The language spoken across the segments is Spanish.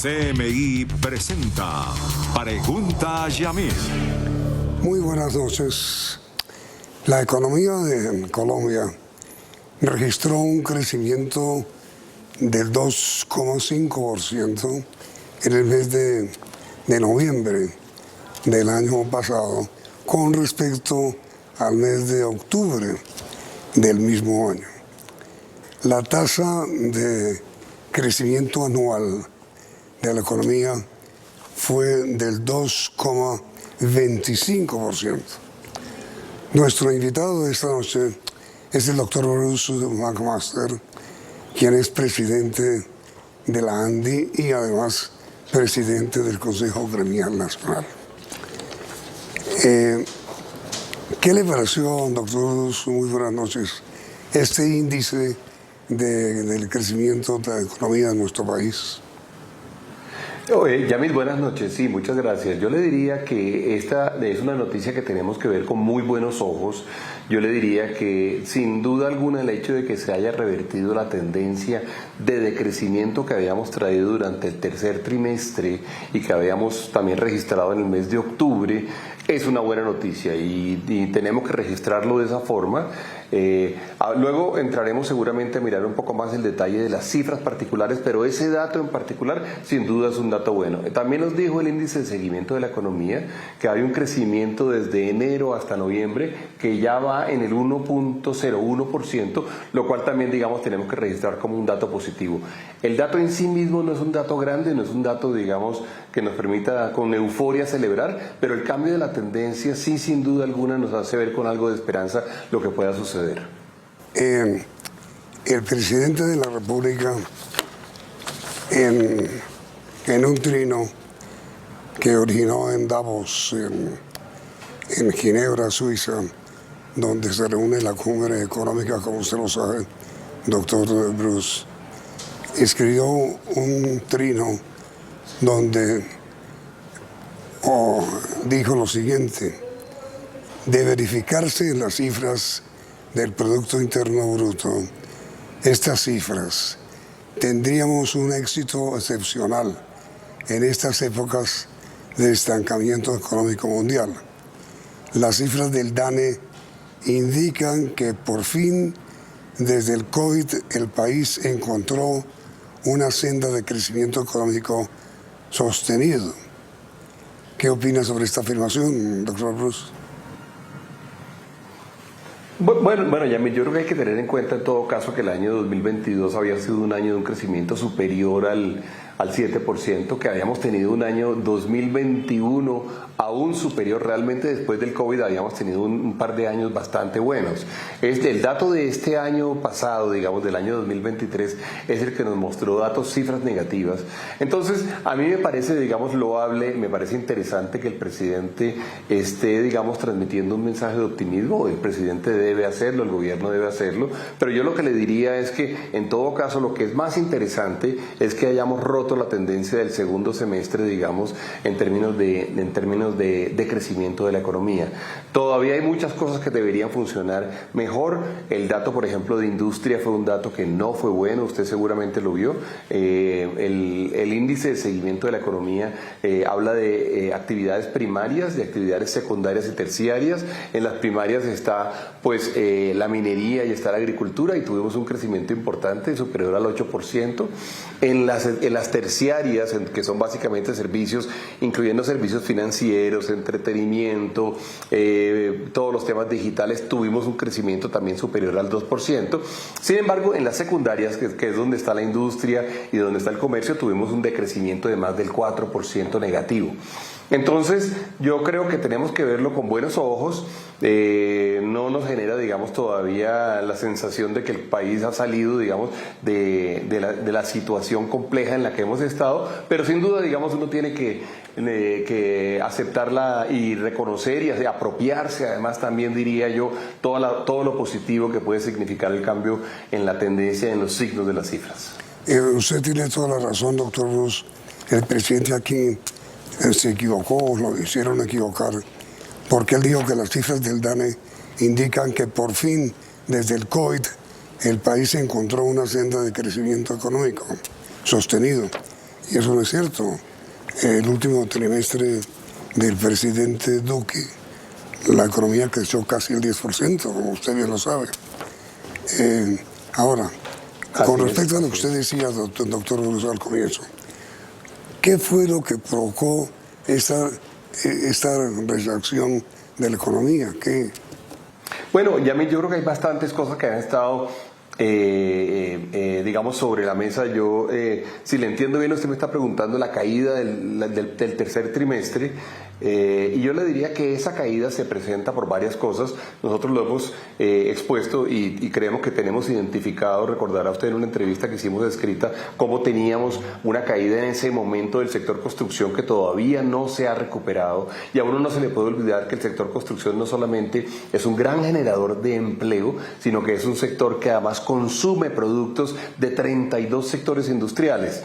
CMI presenta Pregunta a Yamil. Muy buenas noches. La economía de Colombia registró un crecimiento del 2,5% en el mes de noviembre del año pasado con respecto al mes de octubre del mismo año. La tasa de crecimiento anual de la economía fue del 2,25%. Nuestro invitado de esta noche es el doctor Bruce McMaster, quien es presidente de la ANDI y además presidente del Consejo Gremial Nacional. ¿Qué le pareció, doctor Bruce? Muy buenas noches. Este índice del crecimiento de la economía de nuestro país. Yamil, buenas noches. Sí, muchas gracias. Yo le diría que esta es una noticia que tenemos que ver con muy buenos ojos. Yo le diría que sin duda alguna el hecho de que se haya revertido la tendencia de decrecimiento que habíamos traído durante el tercer trimestre y que habíamos también registrado en el mes de octubre es una buena noticia y tenemos que registrarlo de esa forma. Luego entraremos seguramente a mirar un poco más el detalle de las cifras particulares, pero ese dato en particular sin duda es un dato bueno. También nos dijo el índice de seguimiento de la economía que hay un crecimiento desde enero hasta noviembre que ya va en el 1,01%, lo cual también digamos tenemos que registrar como un dato positivo. El dato en sí mismo no es un dato grande, no es un dato digamos que nos permita con euforia celebrar, pero el cambio de la tendencia sí sin duda alguna nos hace ver con algo de esperanza lo que pueda suceder. El presidente de la República en un trino que originó en Davos, en Ginebra, Suiza, donde se reúne la cumbre económica, como usted lo sabe, doctor Bruce, escribió un trino donde dijo lo siguiente: de verificarse las cifras del Producto Interno Bruto, estas cifras, tendríamos un éxito excepcional en estas épocas de estancamiento económico mundial. Las cifras del DANE indican que por fin, desde el COVID, el país encontró una senda de crecimiento económico sostenido. ¿Qué opina sobre esta afirmación, doctor Bruce? Bueno, Yamil, yo creo que hay que tener en cuenta en todo caso que el año 2022 había sido un año de un crecimiento superior al 7%, que habíamos tenido un año 2021 aún superior. Realmente después del COVID habíamos tenido un par de años bastante buenos. El dato de este año pasado, digamos del año 2023, es el que nos mostró cifras negativas. Entonces, a mí me parece, digamos, loable, me parece interesante que el presidente esté, digamos, transmitiendo un mensaje de optimismo. El presidente debe hacerlo, el gobierno debe hacerlo, pero yo lo que le diría es que, en todo caso, lo que es más interesante es que hayamos roto la tendencia del segundo semestre, digamos, en términos de crecimiento de la economía. Todavía hay muchas cosas que deberían funcionar mejor. El dato, por ejemplo, de industria fue un dato que no fue bueno, usted seguramente lo vio. El índice de seguimiento de la economía habla de actividades primarias, de actividades secundarias y terciarias. En las primarias está pues la minería y está la agricultura, y tuvimos un crecimiento importante, superior al 8%. En las terciarias, que son básicamente servicios, incluyendo servicios financieros, entretenimiento, todos los temas digitales, tuvimos un crecimiento también superior al 2%. Sin embargo, en las secundarias, que es donde está la industria y donde está el comercio, tuvimos un decrecimiento de más del 4% negativo. Entonces, yo creo que tenemos que verlo con buenos ojos. No nos genera, digamos, todavía la sensación de que el país ha salido, digamos, de la situación compleja en la que hemos estado, pero sin duda, digamos, uno tiene que aceptarla y reconocer y apropiarse, además también diría yo, todo lo positivo que puede significar el cambio en la tendencia, en los signos de las cifras. Usted tiene toda la razón, doctor Bruce. El presidente aquí se equivocó, lo hicieron equivocar, porque él dijo que las cifras del DANE indican que por fin, desde el COVID, el país encontró una senda de crecimiento económico sostenido. y eso no es cierto. El último trimestre del presidente Duque, la economía creció casi el 10%, como usted bien lo sabe. Ahora, con respecto a lo que usted decía, doctor Bruce, al comienzo, ¿qué fue lo que provocó esta reacción de la economía? ¿Qué? Bueno, Yamil, yo creo que hay bastantes cosas que han estado digamos, sobre la mesa. Yo, si le entiendo bien, usted me está preguntando la caída del tercer trimestre, y yo le diría que esa caída se presenta por varias cosas. Nosotros lo hemos expuesto y creemos que tenemos identificado, recordará usted en una entrevista que hicimos escrita, cómo teníamos una caída en ese momento del sector construcción que todavía no se ha recuperado, y a uno no se le puede olvidar que el sector construcción no solamente es un gran generador de empleo, sino que es un sector que además consume productos de 32 sectores industriales.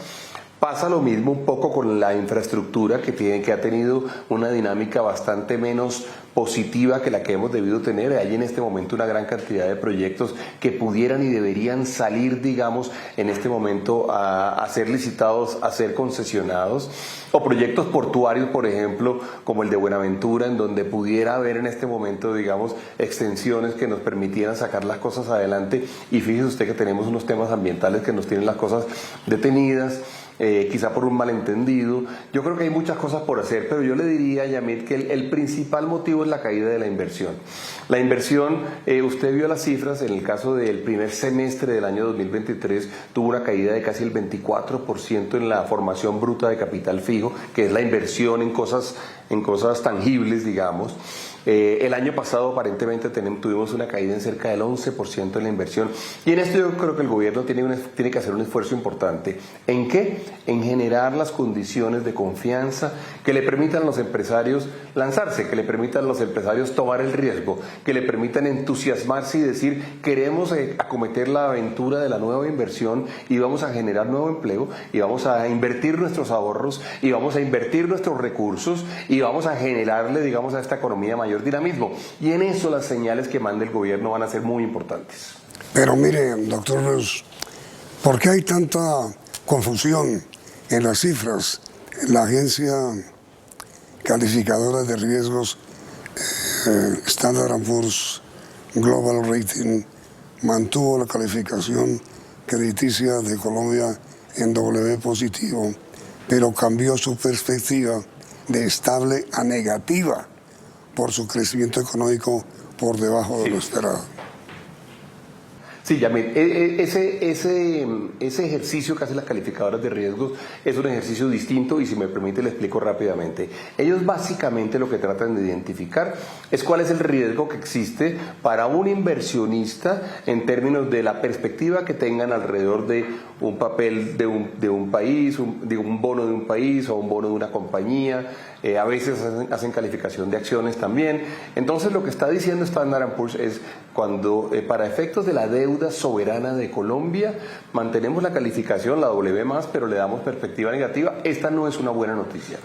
Pasa lo mismo un poco con la infraestructura, que ha tenido una dinámica bastante menos positiva que la que hemos debido tener. Hay en este momento una gran cantidad de proyectos que pudieran y deberían salir, digamos, en este momento a ser licitados, a ser concesionados, o proyectos portuarios, por ejemplo, como el de Buenaventura, en donde pudiera haber en este momento, digamos, extensiones que nos permitieran sacar las cosas adelante. Y fíjese usted que tenemos unos temas ambientales que nos tienen las cosas detenidas, quizá por un malentendido. Yo creo que hay muchas cosas por hacer, pero yo le diría, Yamit, que el principal motivo es la caída de la inversión. La inversión, usted vio las cifras, en el caso del primer semestre del año 2023, tuvo una caída de casi el 24% en la formación bruta de capital fijo, que es la inversión en cosas tangibles, digamos. El año pasado aparentemente tuvimos una caída en cerca del 11% en la inversión, y en esto yo creo que el gobierno tiene que hacer un esfuerzo importante. ¿En qué? En generar las condiciones de confianza que le permitan a los empresarios lanzarse, que le permitan a los empresarios tomar el riesgo, que le permitan entusiasmarse y decir: queremos acometer la aventura de la nueva inversión y vamos a generar nuevo empleo, y vamos a invertir nuestros ahorros, y vamos a invertir nuestros recursos, y vamos a generarle, digamos, a esta economía mayor dinamismo. Y en eso las señales que manda el gobierno van a ser muy importantes. Pero mire, doctor Bruce, ¿por qué hay tanta confusión en las cifras? La agencia calificadora de riesgos Standard & Poor's Global Rating mantuvo la calificación crediticia de Colombia en W positivo, pero cambió su perspectiva de estable a negativa por su crecimiento económico por debajo de lo esperado. Sí, Yamil, ese ejercicio que hacen las calificadoras de riesgos es un ejercicio distinto, y si me permite le explico rápidamente. Ellos básicamente lo que tratan de identificar es cuál es el riesgo que existe para un inversionista en términos de la perspectiva que tengan alrededor de un papel de un país, de un bono de un país o un bono de una compañía. A veces hacen calificación de acciones también. Entonces lo que está diciendo Standard & Poor's es: cuando para efectos de la deuda soberana de Colombia mantenemos la calificación, la W+, pero le damos perspectiva negativa, esta no es una buena noticia.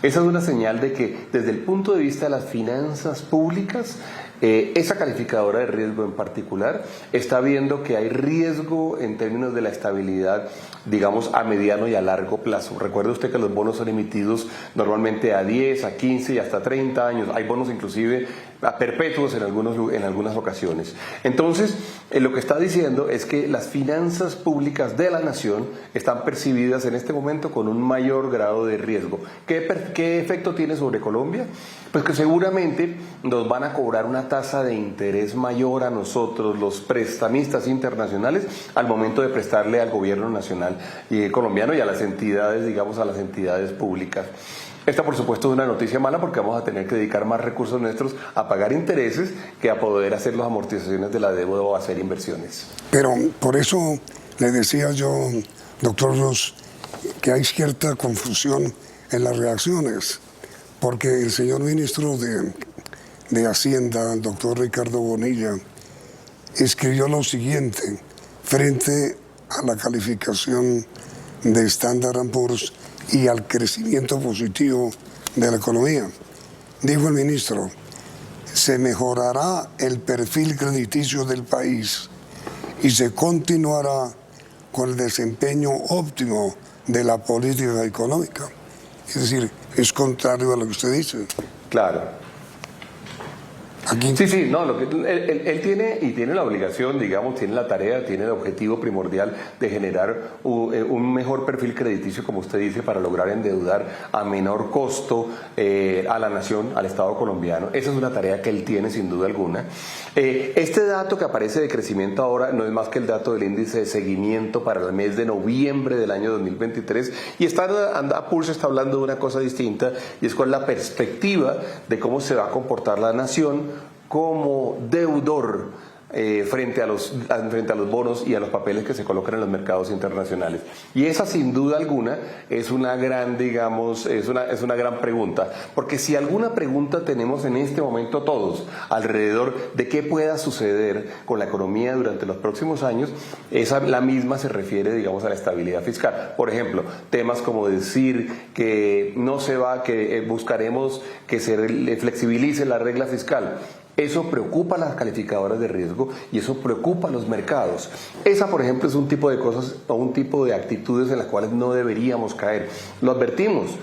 Esa es una señal de que desde el punto de vista de las finanzas públicas, esa calificadora de riesgo en particular está viendo que hay riesgo en términos de la estabilidad, digamos, a mediano y a largo plazo. Recuerde usted que los bonos son emitidos normalmente a 10, a 15 y hasta 30 años. Hay bonos inclusive a perpetuos en algunas ocasiones. Entonces, lo que está diciendo es que las finanzas públicas de la nación están percibidas en este momento con un mayor grado de riesgo. ¿Qué efecto tiene sobre Colombia? Pues que seguramente nos van a cobrar una tasa de interés mayor a nosotros, los prestamistas internacionales, al momento de prestarle al gobierno nacional y colombiano y a las entidades, digamos, a las entidades públicas. Esta, por supuesto, es una noticia mala, porque vamos a tener que dedicar más recursos nuestros a pagar intereses que a poder hacer las amortizaciones de la deuda o hacer inversiones. Pero por eso le decía yo, doctor Bruce, que hay cierta confusión en las reacciones, porque el señor ministro de Hacienda, el doctor Ricardo Bonilla, escribió lo siguiente frente a la calificación de Standard & Poor's y al crecimiento positivo de la economía. Dijo el ministro: se mejorará el perfil crediticio del país y se continuará con el desempeño óptimo de la política económica. Es decir, es contrario a lo que usted dice. Claro. Aquí. Sí, no, lo que él tiene la obligación, digamos, tiene la tarea, tiene el objetivo primordial de generar un mejor perfil crediticio, como usted dice, para lograr endeudar a menor costo a la nación, al Estado colombiano. Esa es una tarea que él tiene sin duda alguna. Este dato que aparece de crecimiento ahora no es más que el dato del índice de seguimiento para el mes de noviembre del año 2023 y Pulso está hablando de una cosa distinta y es cuál es la perspectiva de cómo se va a comportar la nación como deudor frente a los bonos y a los papeles que se colocan en los mercados internacionales. Y esa sin duda alguna es una gran, digamos, es una gran pregunta, porque si alguna pregunta tenemos en este momento todos alrededor de qué pueda suceder con la economía durante los próximos años, la misma se refiere, digamos, a la estabilidad fiscal. Por ejemplo, temas como decir que buscaremos que se flexibilice la regla fiscal. Eso preocupa a las calificadoras de riesgo y eso preocupa a los mercados. Esa, por ejemplo, es un tipo de cosas o un tipo de actitudes en las cuales no deberíamos caer. Lo advertimos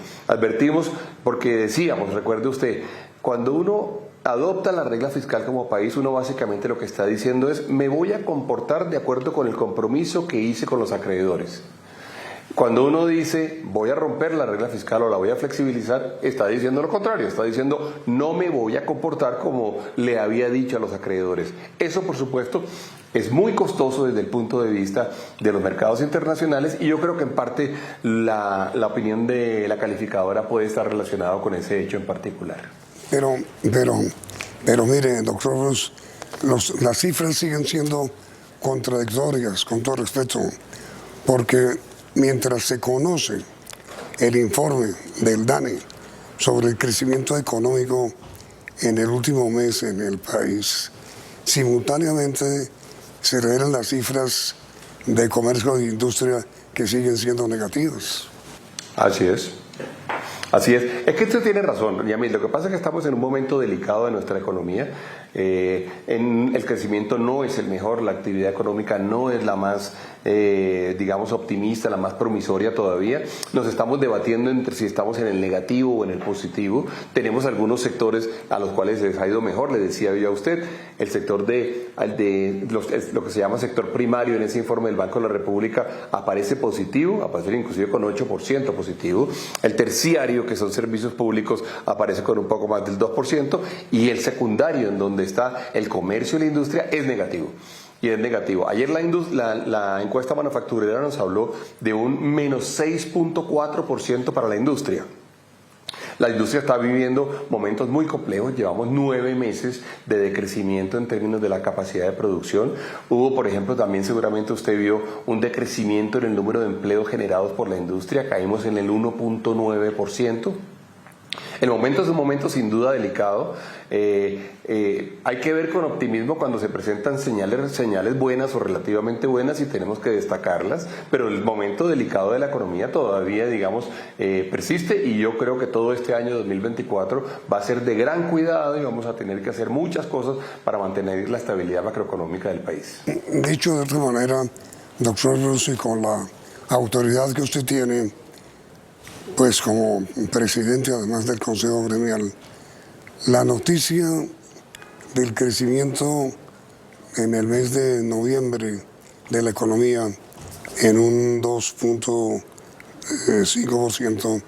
porque decíamos, recuerde usted, cuando uno adopta la regla fiscal como país, uno básicamente lo que está diciendo es, me voy a comportar de acuerdo con el compromiso que hice con los acreedores. Cuando uno dice voy a romper la regla fiscal o la voy a flexibilizar, está diciendo lo contrario, está diciendo no me voy a comportar como le había dicho a los acreedores. Eso, por supuesto, es muy costoso desde el punto de vista de los mercados internacionales y yo creo que en parte la opinión de la calificadora puede estar relacionada con ese hecho en particular. Pero mire, doctor Ruz, las cifras siguen siendo contradictorias, con todo respeto, porque mientras se conoce el informe del DANE sobre el crecimiento económico en el último mes en el país, simultáneamente se revelan las cifras de comercio e industria que siguen siendo negativas. Así es. Así es. Es que usted tiene razón, Yamil. Lo que pasa es que estamos en un momento delicado de nuestra economía. El crecimiento no es el mejor, la actividad económica no es la más, digamos, optimista, la más promisoria todavía. Nos estamos debatiendo entre si estamos en el negativo o en el positivo. Tenemos algunos sectores a los cuales les ha ido mejor, le decía yo a usted. El sector lo que se llama sector primario en ese informe del Banco de la República aparece positivo, aparece inclusive con 8% positivo. El terciario, que son servicios públicos, aparece con un poco más del 2%, y el secundario, en donde está el comercio y la industria, es negativo. Y es negativo. Ayer la encuesta manufacturera nos habló de un menos 6.4% para la industria. La industria está viviendo momentos muy complejos, llevamos 9 meses de decrecimiento en términos de la capacidad de producción. Hubo, por ejemplo, también seguramente usted vio un decrecimiento en el número de empleos generados por la industria, caímos en el 1.9%. El momento es un momento sin duda delicado. Hay que ver con optimismo cuando se presentan señales buenas o relativamente buenas y tenemos que destacarlas, pero el momento delicado de la economía todavía, digamos, persiste, y yo creo que todo este año 2024 va a ser de gran cuidado y vamos a tener que hacer muchas cosas para mantener la estabilidad macroeconómica del país. Dicho de otra manera, doctor Rossi, con la autoridad que usted tiene, pues como presidente además del Consejo Gremial, la noticia del crecimiento en el mes de noviembre de la economía en un 2.5%,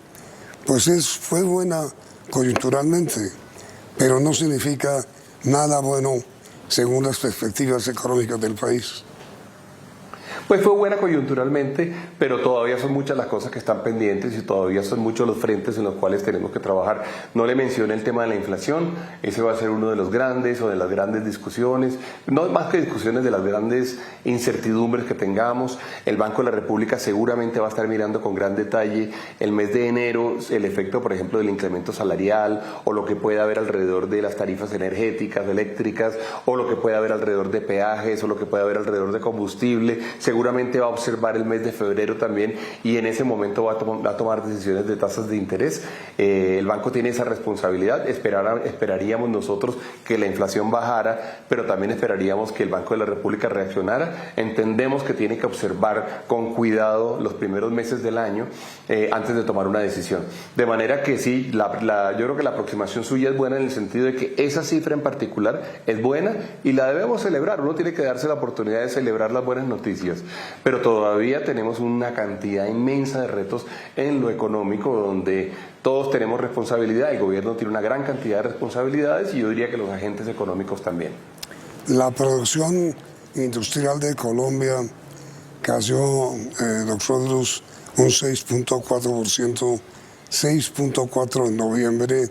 pues fue buena coyunturalmente, pero no significa nada bueno según las perspectivas económicas del país. Pues fue buena coyunturalmente, pero todavía son muchas las cosas que están pendientes y todavía son muchos los frentes en los cuales tenemos que trabajar. No le mencioné el tema de la inflación, ese va a ser uno de los grandes o de las grandes discusiones, no más que discusiones, de las grandes incertidumbres que tengamos. El Banco de la República seguramente va a estar mirando con gran detalle el mes de enero, el efecto, por ejemplo, del incremento salarial, o lo que pueda haber alrededor de las tarifas energéticas, eléctricas, o lo que pueda haber alrededor de peajes, o lo que pueda haber alrededor de combustible. seguramente va a observar el mes de febrero también y en ese momento va a tomar decisiones de tasas de interés. El banco tiene esa responsabilidad. Esperaríamos nosotros que la inflación bajara, pero también esperaríamos que el Banco de la República reaccionara. Entendemos que tiene que observar con cuidado los primeros meses del año antes de tomar una decisión. De manera que sí, yo creo que la aproximación suya es buena en el sentido de que esa cifra en particular es buena y la debemos celebrar. Uno tiene que darse la oportunidad de celebrar las buenas noticias, pero todavía tenemos una cantidad inmensa de retos en lo económico donde todos tenemos responsabilidad. El gobierno tiene una gran cantidad de responsabilidades y yo diría que los agentes económicos también. La producción industrial de Colombia cayó, doctor Drus, un 6.4%, 6.4% en noviembre,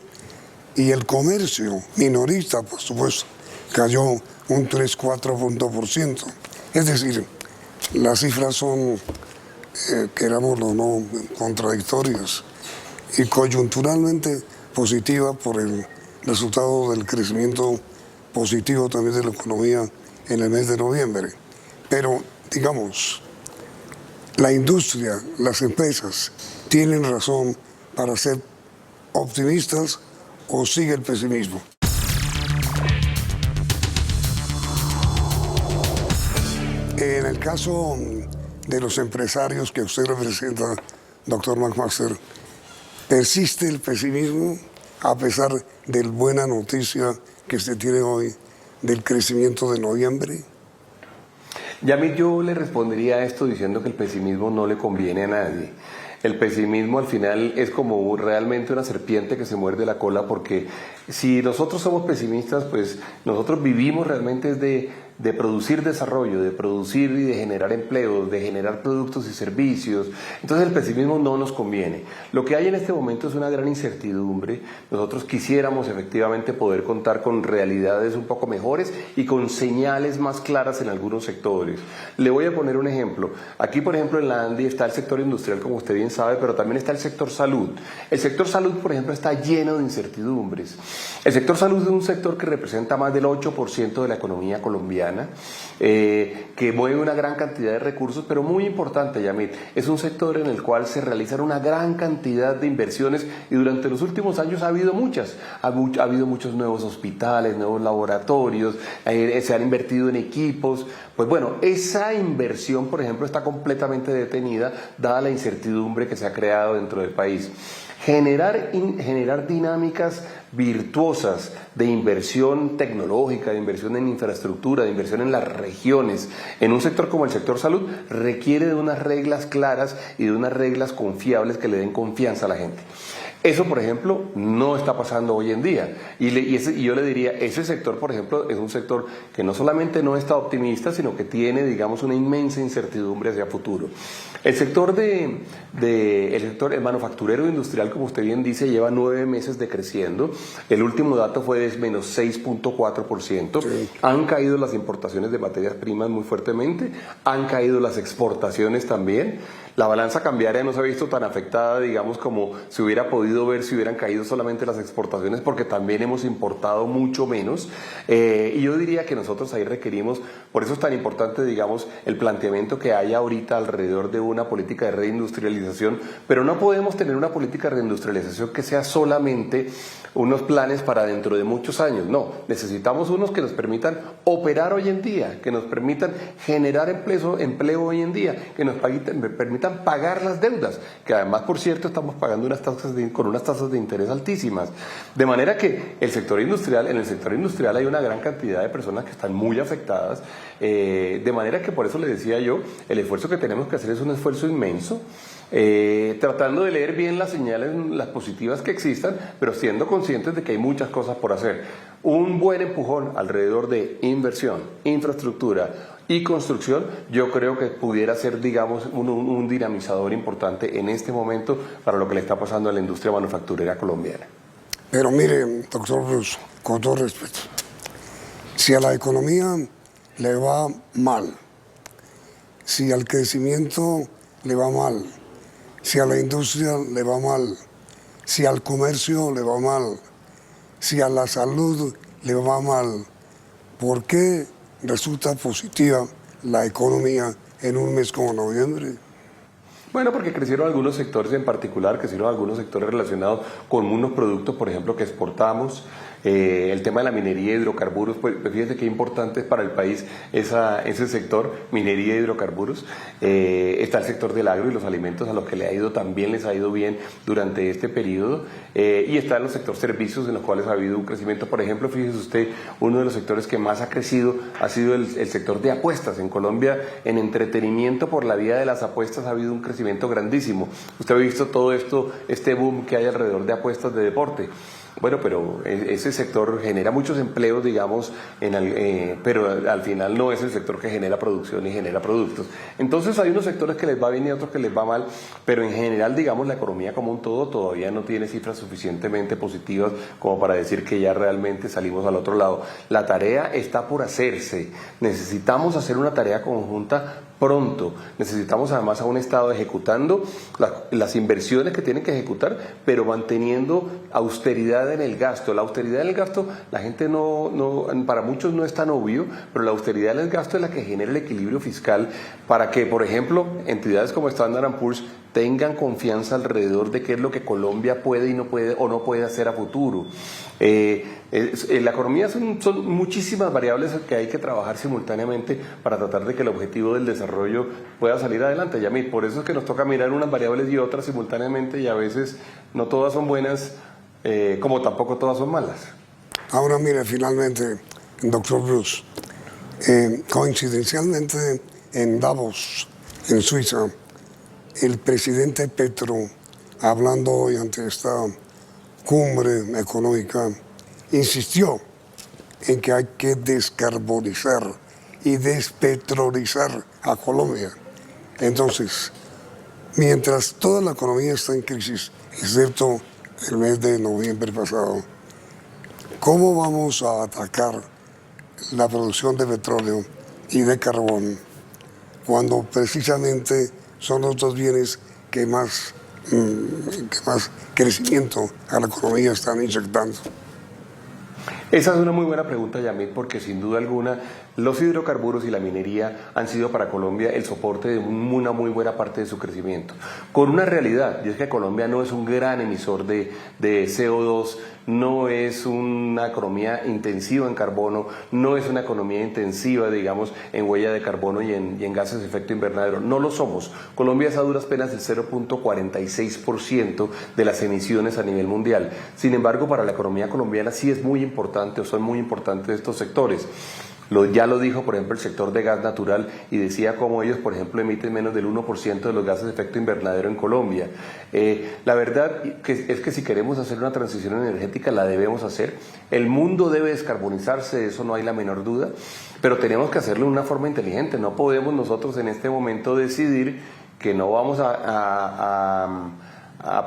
y el comercio minorista, por supuesto, cayó un 3-4%. Es decir, las cifras son, querámoslo o no, contradictorias y coyunturalmente positivas por el resultado del crecimiento positivo también de la economía en el mes de noviembre. Pero, digamos, la industria, las empresas, ¿tienen razón para ser optimistas o sigue el pesimismo? En el caso de los empresarios que usted representa, doctor McMaster, ¿persiste el pesimismo a pesar de la buena noticia que se tiene hoy del crecimiento de noviembre? Yamil, yo le respondería a esto diciendo que el pesimismo no le conviene a nadie. El pesimismo al final es como realmente una serpiente que se muerde la cola, porque si nosotros somos pesimistas, pues nosotros vivimos realmente de producir desarrollo, de producir y de generar empleos, de generar productos y servicios. Entonces el pesimismo no nos conviene. Lo que hay en este momento es una gran incertidumbre. Nosotros quisiéramos efectivamente poder contar con realidades un poco mejores y con señales más claras en algunos sectores. Le voy a poner un ejemplo. Aquí, por ejemplo, en la ANDI está el sector industrial, como usted bien sabe, pero también está el sector salud. El sector salud, por ejemplo, está lleno de incertidumbres. El sector salud es un sector que representa más del 8% de la economía colombiana, que mueve una gran cantidad de recursos, pero muy importante, Yamil, es un sector en el cual se realizan una gran cantidad de inversiones y durante los últimos años ha habido muchas. Ha habido muchos nuevos hospitales, nuevos laboratorios, se han invertido en equipos. Pues bueno, esa inversión, por ejemplo, está completamente detenida dada la incertidumbre que se ha creado dentro del país. Generar dinámicas virtuosas de inversión tecnológica, de inversión en infraestructura, de inversión en las regiones, en un sector como el sector salud, requiere de unas reglas claras y de unas reglas confiables que le den confianza a la gente. Eso, por ejemplo, no está pasando hoy en día. Y yo le diría, ese sector, por ejemplo, es un sector que no solamente no está optimista, sino que tiene, digamos, una inmensa incertidumbre hacia futuro. El sector el manufacturero industrial, como usted bien dice, lleva 9 meses decreciendo. El último dato fue de menos 6.4%. Sí. Han caído las importaciones de materias primas muy fuertemente, han caído las exportaciones también. La balanza cambiaria no se ha visto tan afectada, digamos, como se hubiera podido ver si hubieran caído solamente las exportaciones, porque también hemos importado mucho menos. Y yo diría que nosotros ahí requerimos, por eso es tan importante, digamos, el planteamiento que hay ahorita alrededor de una política de reindustrialización, pero no podemos tener una política de reindustrialización que sea solamente unos planes para dentro de muchos años. No, necesitamos unos que nos permitan operar hoy en día, que nos permitan generar empleo hoy en día, que nos permitan pagar las deudas, que además, por cierto, estamos pagando con unas tasas de interés altísimas. De manera que en el sector industrial hay una gran cantidad de personas que están muy afectadas, de manera que por eso le decía yo, el esfuerzo que tenemos que hacer es un esfuerzo inmenso, tratando de leer bien las señales, las positivas que existan, pero siendo conscientes de que hay muchas cosas por hacer. Un buen empujón alrededor de inversión, infraestructura y construcción, yo creo que pudiera ser, digamos, un dinamizador importante en este momento para lo que le está pasando a la industria manufacturera colombiana. Pero mire, doctor Drus, con todo respeto, si a la economía le va mal, si al crecimiento le va mal, si a la industria le va mal, si al comercio le va mal, si a la salud le va mal, ¿por qué resulta positiva la economía en un mes como noviembre? Bueno, porque crecieron algunos sectores en particular, crecieron algunos sectores relacionados con unos productos, por ejemplo, que exportamos. El tema de la minería y hidrocarburos, pues fíjense qué importante es para el país ese sector, minería y hidrocarburos. Está el sector del agro y los alimentos, a los que también les ha ido bien durante este periodo. Y está el sector servicios, en los cuales ha habido un crecimiento. Por ejemplo, fíjese usted, uno de los sectores que más ha crecido ha sido el sector de apuestas. En Colombia, en entretenimiento por la vía de las apuestas, ha habido un crecimiento grandísimo. Usted ha visto todo esto, este boom que hay alrededor de apuestas de deporte. Bueno, pero ese sector genera muchos empleos, digamos, pero al final no es el sector que genera producción y genera productos. Entonces hay unos sectores que les va bien y otros que les va mal, pero en general, digamos, la economía como un todo todavía no tiene cifras suficientemente positivas como para decir que ya realmente salimos al otro lado. La tarea está por hacerse. Necesitamos hacer una tarea conjunta pronto. Necesitamos además a un Estado ejecutando las inversiones que tienen que ejecutar, pero manteniendo austeridad en el gasto. La austeridad en el gasto, la gente para muchos no es tan obvio, pero la austeridad en el gasto es la que genera el equilibrio fiscal para que, por ejemplo, entidades como Standard & Poor's tengan confianza alrededor de qué es lo que Colombia puede y no puede o no puede hacer a futuro. La economía son muchísimas variables que hay que trabajar simultáneamente para tratar de que el objetivo del desarrollo pueda salir adelante, Yamil. Por eso es que nos toca mirar unas variables y otras simultáneamente, y a veces no todas son buenas, como tampoco todas son malas. Ahora mire, finalmente, doctor Bruce, coincidencialmente en Davos, en Suiza, el presidente Petro, hablando hoy ante esta cumbre económica, insistió en que hay que descarbonizar y despetrolizar a Colombia. Entonces, mientras toda la economía está en crisis, excepto el mes de noviembre pasado, ¿cómo vamos a atacar la producción de petróleo y de carbón cuando precisamente son los dos bienes que más crecimiento a la economía están inyectando? Esa es una muy buena pregunta, Yamil, porque sin duda alguna los hidrocarburos y la minería han sido para Colombia el soporte de una muy buena parte de su crecimiento. Con una realidad, y es que Colombia no es un gran emisor de CO2, no es una economía intensiva en carbono, no es una economía intensiva, digamos, en huella de carbono y en gases de efecto invernadero. No lo somos. Colombia es a duras penas el 0.46% de las emisiones a nivel mundial. Sin embargo, para la economía colombiana sí es muy importante, o son muy importantes estos sectores. Ya lo dijo, por ejemplo, el sector de gas natural, y decía cómo ellos, por ejemplo, emiten menos del 1% de los gases de efecto invernadero en Colombia. La verdad es que si queremos hacer una transición energética, la debemos hacer. El mundo debe descarbonizarse, de eso no hay la menor duda, pero tenemos que hacerlo de una forma inteligente. No podemos nosotros en este momento decidir que no vamos a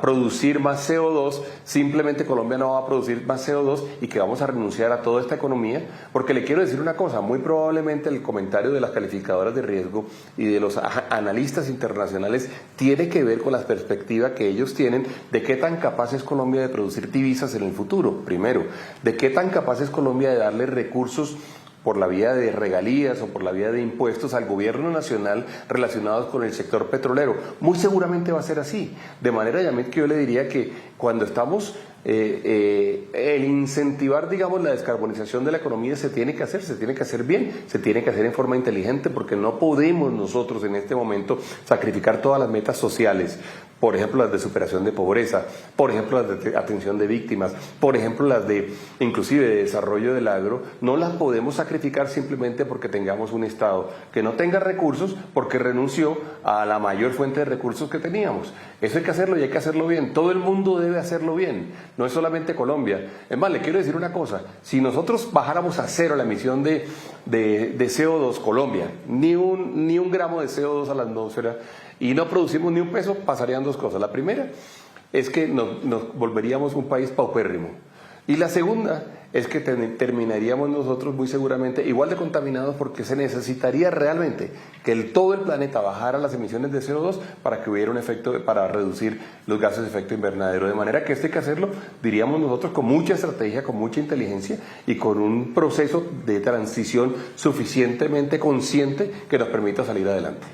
producir más CO2, simplemente Colombia no va a producir más CO2 y que vamos a renunciar a toda esta economía, porque le quiero decir una cosa, muy probablemente el comentario de las calificadoras de riesgo y de los analistas internacionales tiene que ver con la perspectiva que ellos tienen de qué tan capaz es Colombia de producir divisas en el futuro, primero, de qué tan capaz es Colombia de darle recursos por la vía de regalías o por la vía de impuestos al gobierno nacional relacionados con el sector petrolero. Muy seguramente va a ser así. De manera, Yamil, que yo le diría que cuando estamos el incentivar, digamos, la descarbonización de la economía se tiene que hacer bien, se tiene que hacer en forma inteligente, porque no podemos nosotros en este momento sacrificar todas las metas sociales, por ejemplo las de superación de pobreza, por ejemplo las de atención de víctimas, por ejemplo las de inclusive de desarrollo del agro, no las podemos sacrificar simplemente porque tengamos un Estado que no tenga recursos porque renunció a la mayor fuente de recursos que teníamos. Eso hay que hacerlo y hay que hacerlo bien, todo el mundo debe hacerlo bien. No es solamente Colombia. Es más, le quiero decir una cosa, si nosotros bajáramos a cero la emisión de CO2, Colombia, ni un gramo de CO2 a la atmósfera, y no producimos ni un peso, pasarían dos cosas. La primera es que nos volveríamos un país paupérrimo. Y la segunda es que terminaríamos nosotros muy seguramente igual de contaminados, porque se necesitaría realmente que todo el planeta bajara las emisiones de CO2 para que hubiera un efecto, para reducir los gases de efecto invernadero. De manera que esto hay que hacerlo, diríamos nosotros, con mucha estrategia, con mucha inteligencia y con un proceso de transición suficientemente consciente que nos permita salir adelante.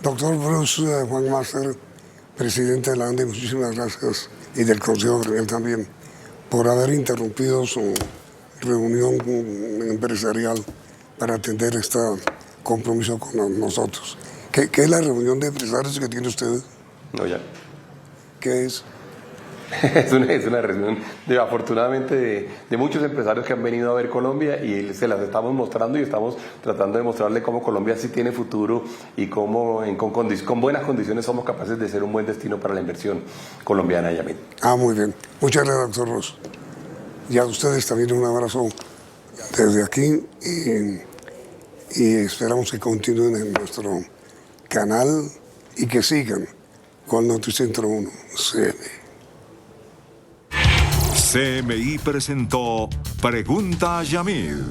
Doctor Bruce Juan Master, presidente de la ANDE, muchísimas gracias, y del Consejo Gremial también, por haber interrumpido su reunión empresarial para atender este compromiso con nosotros. ¿Qué es la reunión de empresarios que tiene usted? No, ya. ¿Qué es? Es una reunión, afortunadamente, de muchos empresarios que han venido a ver Colombia y se las estamos mostrando y estamos tratando de mostrarle cómo Colombia sí tiene futuro y cómo con buenas condiciones somos capaces de ser un buen destino para la inversión colombiana, Yamil. Muy bien. Muchas gracias, doctor Ross. Y a ustedes también un abrazo desde aquí y esperamos que continúen en nuestro canal y que sigan con Noticentro 1 CM. CMI presentó Pregunta a Yamil.